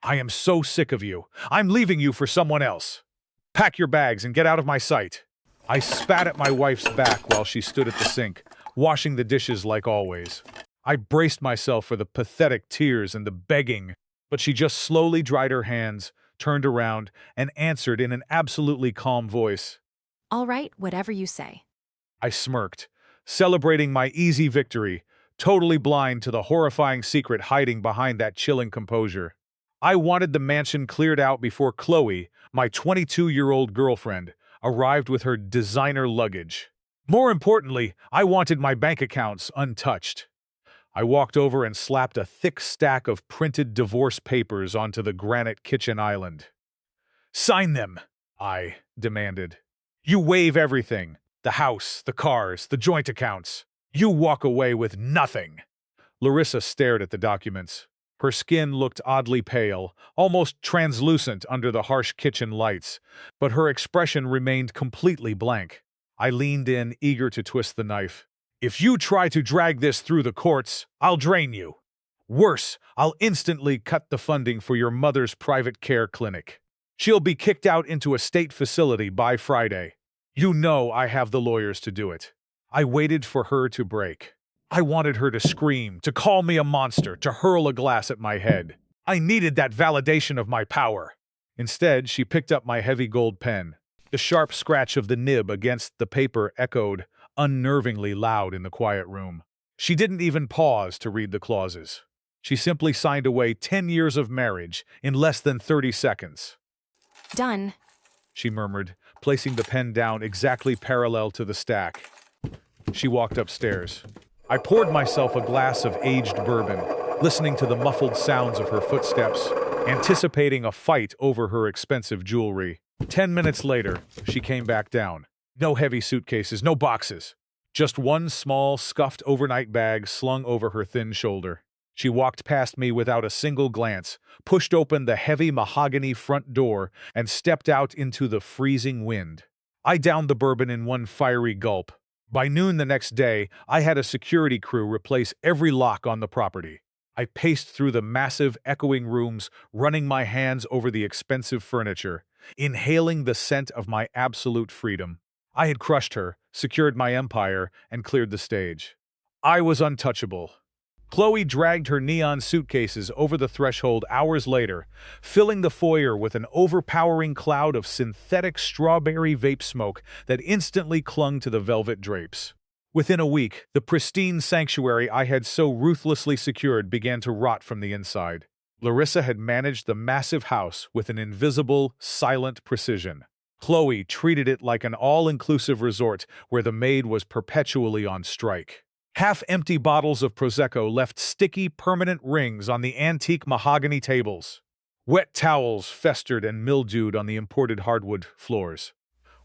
I am so sick of you. I'm leaving you for someone else. Pack your bags and get out of my sight. I spat at my wife's back while she stood at the sink, washing the dishes like always. I braced myself for the pathetic tears and the begging, but she just slowly dried her hands, turned around, and answered in an absolutely calm voice. All right, whatever you say. I smirked, celebrating my easy victory, totally blind to the horrifying secret hiding behind that chilling composure. I wanted the mansion cleared out before Chloe, my 22-year-old girlfriend, arrived with her designer luggage. More importantly, I wanted my bank accounts untouched. I walked over and slapped a thick stack of printed divorce papers onto the granite kitchen island. "Sign them," I demanded. "You waive everything. The house, the cars, the joint accounts. You walk away with nothing." Larissa stared at the documents. Her skin looked oddly pale, almost translucent under the harsh kitchen lights, but her expression remained completely blank. I leaned in, eager to twist the knife. "If you try to drag this through the courts, I'll drain you. Worse, I'll instantly cut the funding for your mother's private care clinic. She'll be kicked out into a state facility by Friday. You know I have the lawyers to do it." I waited for her to break. I wanted her to scream, to call me a monster, to hurl a glass at my head. I needed that validation of my power. Instead, she picked up my heavy gold pen. The sharp scratch of the nib against the paper echoed, unnervingly loud in the quiet room. She didn't even pause to read the clauses. She simply signed away 10 years of marriage in less than 30 seconds. Done, She murmured, placing the pen down exactly parallel to the stack. She walked upstairs. I poured myself a glass of aged bourbon, listening to the muffled sounds of her footsteps, anticipating a fight over her expensive jewelry. 10 minutes later, she came back down. No heavy suitcases, no boxes. Just one small, scuffed overnight bag slung over her thin shoulder. She walked past me without a single glance, pushed open the heavy mahogany front door, and stepped out into the freezing wind. I downed the bourbon in one fiery gulp. By noon the next day, I had a security crew replace every lock on the property. I paced through the massive, echoing rooms, running my hands over the expensive furniture, inhaling the scent of my absolute freedom. I had crushed her, secured my empire, and cleared the stage. I was untouchable. Chloe dragged her neon suitcases over the threshold hours later, filling the foyer with an overpowering cloud of synthetic strawberry vape smoke that instantly clung to the velvet drapes. Within a week, the pristine sanctuary I had so ruthlessly secured began to rot from the inside. Larissa had managed the massive house with an invisible, silent precision. Chloe treated it like an all-inclusive resort where the maid was perpetually on strike. Half-empty bottles of Prosecco left sticky, permanent rings on the antique mahogany tables. Wet towels festered and mildewed on the imported hardwood floors.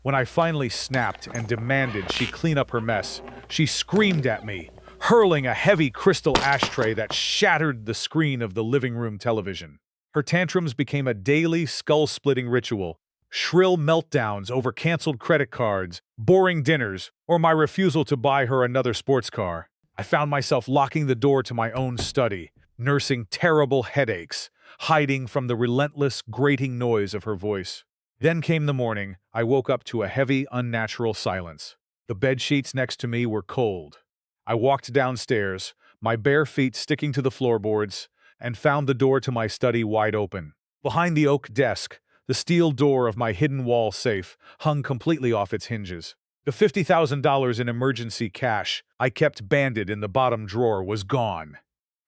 When I finally snapped and demanded she clean up her mess, she screamed at me, hurling a heavy crystal ashtray that shattered the screen of the living room television. Her tantrums became a daily, skull-splitting ritual. Shrill meltdowns over canceled credit cards, boring dinners, or my refusal to buy her another sports car. I found myself locking the door to my own study, nursing terrible headaches, hiding from the relentless, grating noise of her voice. Then came the morning. I woke up to a heavy, unnatural silence. The bedsheets next to me were cold. I walked downstairs, my bare feet sticking to the floorboards, and found the door to my study wide open. Behind the oak desk, the steel door of my hidden wall safe hung completely off its hinges. The $50,000 in emergency cash I kept banded in the bottom drawer was gone.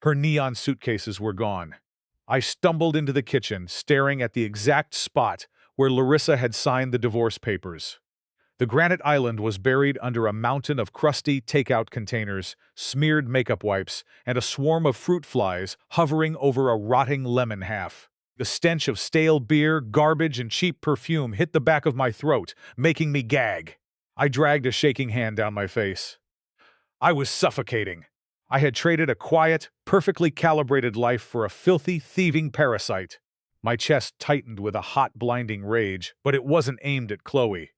Her neon suitcases were gone. I stumbled into the kitchen, staring at the exact spot where Larissa had signed the divorce papers. The granite island was buried under a mountain of crusty takeout containers, smeared makeup wipes, and a swarm of fruit flies hovering over a rotting lemon half. The stench of stale beer, garbage, and cheap perfume hit the back of my throat, making me gag. I dragged a shaking hand down my face. I was suffocating. I had traded a quiet, perfectly calibrated life for a filthy, thieving parasite. My chest tightened with a hot, blinding rage, but it wasn't aimed at Chloe.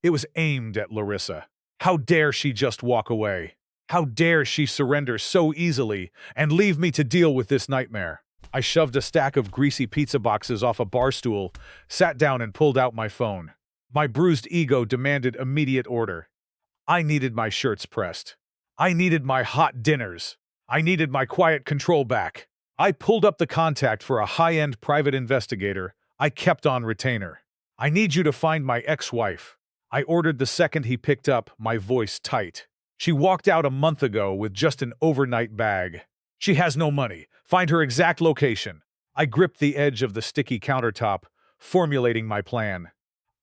It was aimed at Larissa. How dare she just walk away? How dare she surrender so easily and leave me to deal with this nightmare? I shoved a stack of greasy pizza boxes off a bar stool, sat down and pulled out my phone. My bruised ego demanded immediate order. I needed my shirts pressed. I needed my hot dinners. I needed my quiet control back. I pulled up the contact for a high-end private investigator. I kept on retainer. I need you to find my ex-wife. I ordered the second he picked up, my voice tight. She walked out a month ago with just an overnight bag. She has no money. Find her exact location. I gripped the edge of the sticky countertop, formulating my plan.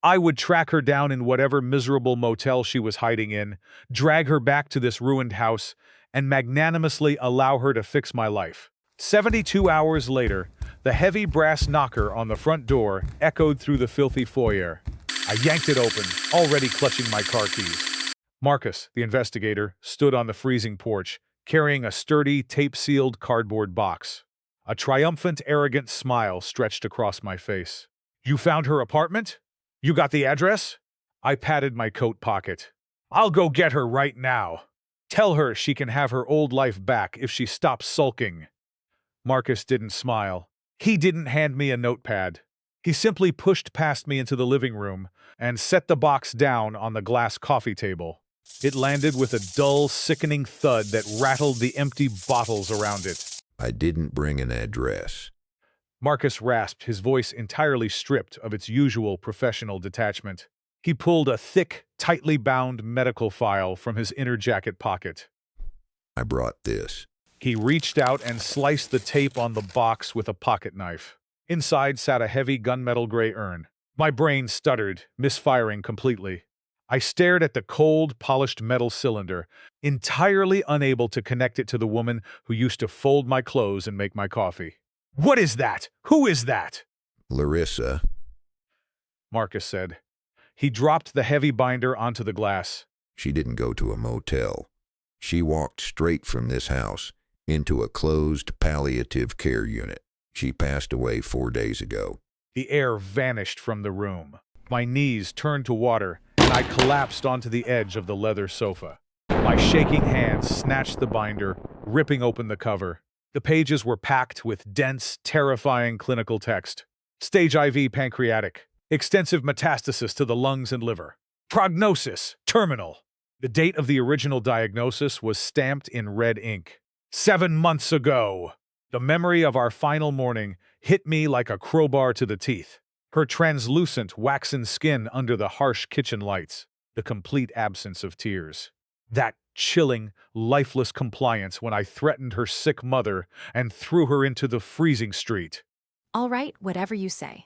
I would track her down in whatever miserable motel she was hiding in, drag her back to this ruined house, and magnanimously allow her to fix my life. 72 hours later, the heavy brass knocker on the front door echoed through the filthy foyer. I yanked it open, already clutching my car keys. Marcus, the investigator, stood on the freezing porch, carrying a sturdy, tape-sealed cardboard box. A triumphant, arrogant smile stretched across my face. "You found her apartment? You got the address?" I patted my coat pocket. "I'll go get her right now. Tell her she can have her old life back if she stops sulking." Marcus didn't smile. He didn't hand me a notepad. He simply pushed past me into the living room and set the box down on the glass coffee table. It landed with a dull, sickening thud that rattled the empty bottles around it. "I didn't bring an address." Marcus rasped, his voice entirely stripped of its usual professional detachment. He pulled a thick, tightly bound medical file from his inner jacket pocket. "I brought this." He reached out and sliced the tape on the box with a pocket knife. Inside sat a heavy gunmetal gray urn. My brain stuttered, misfiring completely. I stared at the cold, polished metal cylinder, entirely unable to connect it to the woman who used to fold my clothes and make my coffee. "What is that? Who is that?" "Larissa." Marcus said. He dropped the heavy binder onto the glass. "She didn't go to a motel. She walked straight from this house into a closed palliative care unit. She passed away 4 days ago." The air vanished from the room. My knees turned to water, and I collapsed onto the edge of the leather sofa. My shaking hands snatched the binder, ripping open the cover. The pages were packed with dense, terrifying clinical text. Stage IV pancreatic. Extensive metastasis to the lungs and liver. Prognosis, terminal. The date of the original diagnosis was stamped in red ink. 7 months ago. The memory of our final morning hit me like a crowbar to the teeth. Her translucent, waxen skin under the harsh kitchen lights. The complete absence of tears. That chilling, lifeless compliance when I threatened her sick mother and threw her into the freezing street. All right, whatever you say.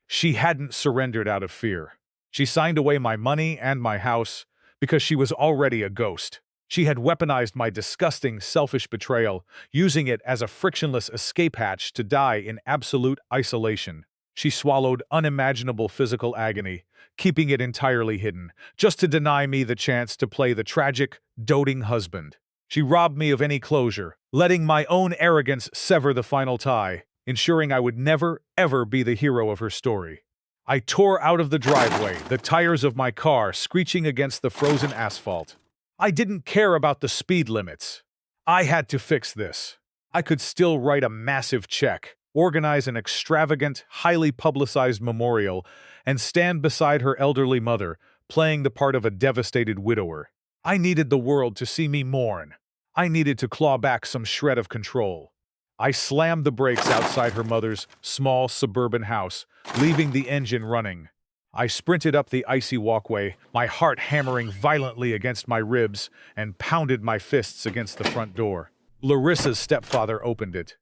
She hadn't surrendered out of fear. She signed away my money and my house because she was already a ghost. She had weaponized my disgusting, selfish betrayal, using it as a frictionless escape hatch to die in absolute isolation. She swallowed unimaginable physical agony, keeping it entirely hidden, just to deny me the chance to play the tragic, doting husband. She robbed me of any closure, letting my own arrogance sever the final tie, ensuring I would never, ever be the hero of her story. I tore out of the driveway, the tires of my car screeching against the frozen asphalt. I didn't care about the speed limits. I had to fix this. I could still write a massive check, organize an extravagant, highly publicized memorial, and stand beside her elderly mother, playing the part of a devastated widower. I needed the world to see me mourn. I needed to claw back some shred of control. I slammed the brakes outside her mother's small suburban house, leaving the engine running. I sprinted up the icy walkway, my heart hammering violently against my ribs, and pounded my fists against the front door. Larissa's stepfather opened it.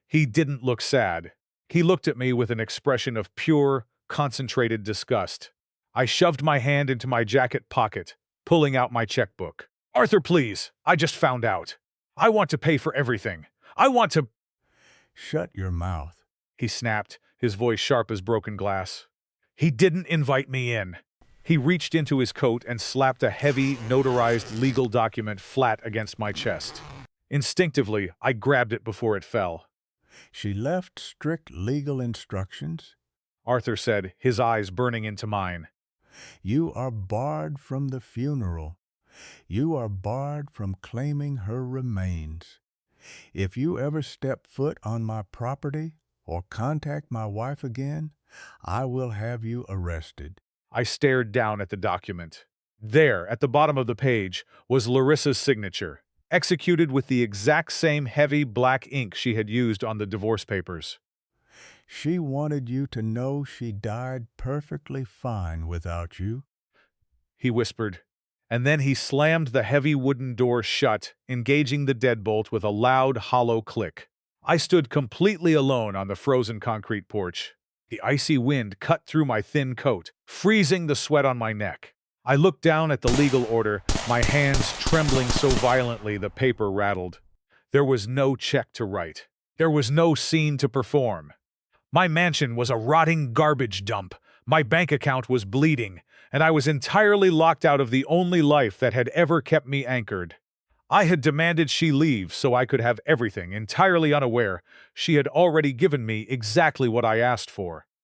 He didn't look sad. He looked at me with an expression of pure, concentrated disgust. I shoved my hand into my jacket pocket, pulling out my checkbook. "Arthur, please, I just found out. I want to pay for everything. I want to—" "Shut your mouth," he snapped, his voice sharp as broken glass. He didn't invite me in. He reached into his coat and slapped a heavy, notarized legal document flat against my chest. Instinctively, I grabbed it before it fell. "She left strict legal instructions. Arthur said, his eyes burning into mine. You are barred from the funeral. You are barred from claiming her remains. If you ever step foot on my property or contact my wife again, I will have you arrested. I stared down at the document. There, at the bottom of the page, was Larissa's signature, executed with the exact same heavy black ink she had used on the divorce papers. She wanted you to know she died perfectly fine without you. He whispered, and then he slammed the heavy wooden door shut, engaging the deadbolt with a loud, hollow click. I stood completely alone on the frozen concrete porch. The icy wind cut through my thin coat, freezing the sweat on my neck. I looked down at the legal order, my hands trembling so violently the paper rattled. There was no check to write. There was no scene to perform. My mansion was a rotting garbage dump. My bank account was bleeding, and I was entirely locked out of the only life that had ever kept me anchored. I had demanded she leave so I could have everything, entirely unaware she had already given me exactly what I asked for.